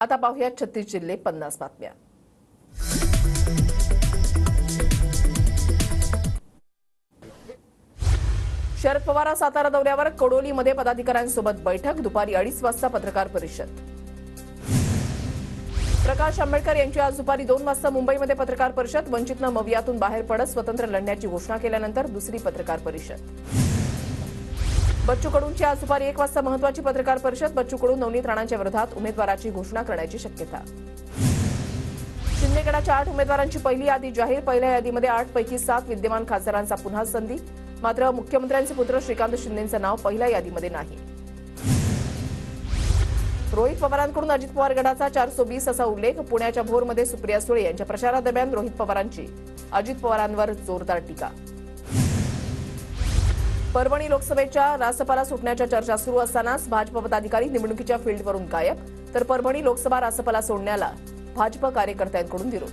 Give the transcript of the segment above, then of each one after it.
आता पाहूया 36 जिल्हे 50 बातम्या। शरद पवार सातारा दौऱ्यावर कोडोलीमध्ये पदाधिकाऱ्यांसोबत बैठक, दुपारी 2:30 वाजता पत्रकार परिषद। प्रकाश आंबेडकर यांची आज दुपारी 2 वाजता मुंबईमध्ये पत्रकार परिषद। वंचितनं मवियातून बाहेर पडत स्वतंत्र लढण्याची घोषणा केल्यानंतर दुसरी पत्रकार परिषद। बच्चू कडूंची आज दुपारी 1 वाजता महत्त्वाची पत्रकार परिषद। बच्चू कडू नवनीत राणांच्या विरोधात उमेदवाराची घोषणा करण्याची शक्यता। शिंदे गटाच्या 8 उमेदवारांची पहिली यादी जाहीर। पहिल्या यादीमध्ये 8 पैकी 7 विद्यमान खासदारांचा पुन्हा संधी। मात्र मुख्यमंत्र्यांचे पुत्र श्रीकांत शिंदेंचं नाव पहिल्या यादीमध्ये नाही। रोहित पवारांकडून अजित पवार गटाचा 420 असा उल्लेख। पुण्याच्या भोरमध्ये सुप्रिया सुळे यांच्या प्रचारादरम्यान रोहित पवारांची अजित पवारांवर जोरदार टीका। परभणी लोकसभेच्या रासपाला सुटण्याच्या चर्चा सुरू असतानाच भाजप पदाधिकारी निवडणुकीच्या फील्डवरून गायब, तर परभणी लोकसभा रासपाला सोडण्याला भाजप कार्यकर्त्यांकडून विरोध।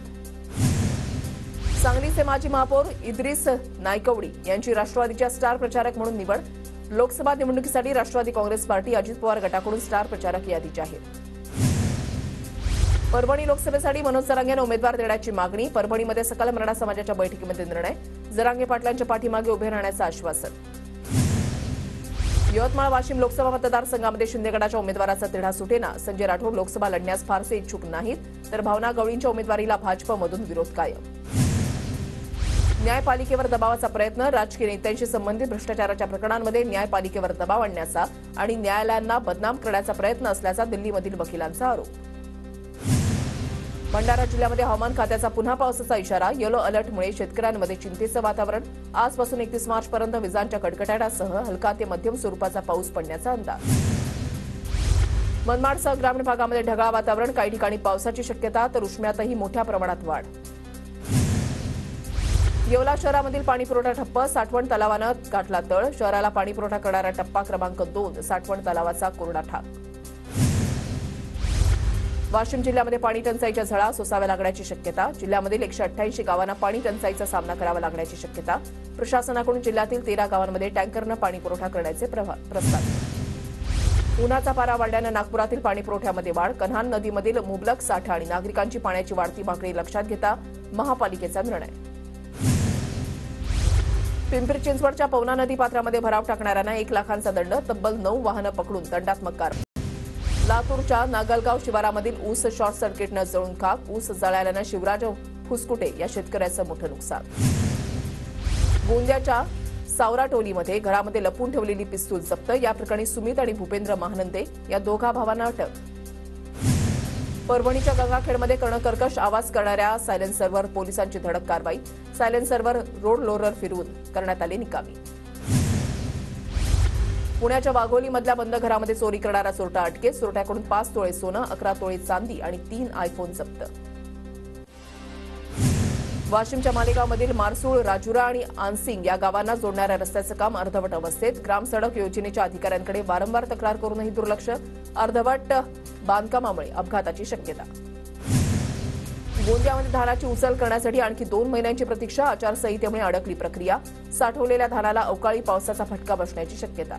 सांगलीचे माजी महापौर इद्रिस नायकवडी यांची राष्ट्रवादीच्या स्टार प्रचारक म्हणून निवड। लोकसभा निवडणुकीसाठी राष्ट्रवादी काँग्रेस पार्टी अजित पवार गटाकडून स्टार प्रचारक यादी जाहीर। परभणी लोकसभेसाठी मनोज जरांगेंना उमेदवार देण्याची मागणी। परभणीमध्ये सकल मराठा समाजाच्या बैठकीमध्ये निर्णय। जरांगे पाटलांच्या पाठीमागे उभे राहण्याचं आश्वासन। यवतमाळ वाशिम लोकसभा मतदारसंघामध्ये शिंदे गटाच्या उमेदवाराचा तिढा सुटेना। संजय राठोड लोकसभा लढण्यास फारसे इच्छुक नाहीत, तर भावना गवळींच्या उमेदवारीला भाजपमधून विरोध कायम। न्यायपालिकेवर दबावाचा प्रयत्न। राजकीय नेत्यांशी संबंधित भ्रष्टाचाराच्या प्रकरणांमध्ये न्यायपालिकेवर दबाव आणण्याचा आणि न्यायालयांना बदनाम करण्याचा प्रयत्न असल्याचा दिल्लीमधील वकिलांचा आरोप। भंडारा जिल्ह्यामध्ये हवामान खात्याचा पुन्हा पावसाचा इशारा। येलो अलर्टमुळे शेतकऱ्यांमध्ये चिंतेचं वातावरण। आजपासून 31 मार्चपर्यंत विजांच्या कडकडाटासह हलका ते मध्यम स्वरूपाचा पाऊस पडण्याचा अंदाज। मनमाडसह ग्रामीण भागामध्ये ढगाळ वातावरण। काही ठिकाणी पावसाची शक्यता, तर उष्म्यातही मोठ्या प्रमाणात वाढ। येवला शहरामधील पाणीपुरवठा ठप्प। साठवण तलावानं गाठला तळ। शहराला पाणीपुरवठा करणारा टप्पा क्रमांक 2 साठवण तलावाचा कोरडा ठाक। वाशिम जिल्ह्यामध्ये पाणी टंचाईच्या झळा सोसाव्या लागण्याची शक्यता। जिल्ह्यामधील 188 गावांना पाणी टंचाईचा सामना करावा लागण्याची शक्यता। प्रशासनाकडून जिल्ह्यातील 13 गावांमध्ये टँकरनं पाणी पुरवठा करण्याचे प्रस्ताव। उन्हाचा पारा वाढल्यानं नागपुरातील पाणीपुरवठ्यामध्ये वाढ। कन्हान नदीमधील मुबलक साठा आणि नागरिकांची पाण्याची वाढती मागणी लक्षात घेता महापालिकेचा निर्णय। पिंपरी चिंचवडच्या पवना नदी पात्रामध्ये भराव टाकणाऱ्यांना 1 लाखांचा दंड। तब्बल 9 वाहनं पकडून दंडात्मक कारवाई। लातूरच्या नागलगाव शिवारामधील ऊस शॉर्ट सर्किटनं जळून खाक। ऊस जळाल्यानं शिवराज फुसकुटे या शेतकऱ्याचं मोठं नुकसान। गोंदियाच्या सावराटोलीमध्ये घरामध्ये लपून ठेवलेली पिस्तूल जप्त। या प्रकरणी सुमित आणि भूपेंद्र महानंदे या दोघा भावांना अटक। परभणीच्या गंगाखेडमध्ये कर्णकर्कश आवाज करणाऱ्या सायलेन्सरवर पोलिसांची धडक कारवाई। सायलेन्सरवर रोड लोरर फिरवून करण्यात आले निकामी। पुण्याच्या वाघोलीमधल्या बंद घरामध्ये चोरी करणारा चोरटा अटकेत। चोरट्याकडून 5 तोळे सोनं, 11 तोळे चांदी आणि 3 आयफोन जप्त। वाशिमच्या मालेगावमधील मारसूळ, राजुरा आणि आनसिंग या गावांना जोडणाऱ्या रस्त्याचं काम अर्धवट अवस्थेत। ग्रामसडक योजनेच्या अधिकाऱ्यांकडे वारंवार तक्रार करूनही दुर्लक्ष। अर्धवट बांधकामामुळे अपघाताची शक्यता। गोंदियामध्ये धानाची उचल करण्यासाठी आणखी 2 महिन्यांची प्रतीक्षा। आचारसंहितेमुळे अडकली प्रक्रिया। साठवलेल्या धानाला अवकाळी पावसाचा फटका बसण्याची शक्यता।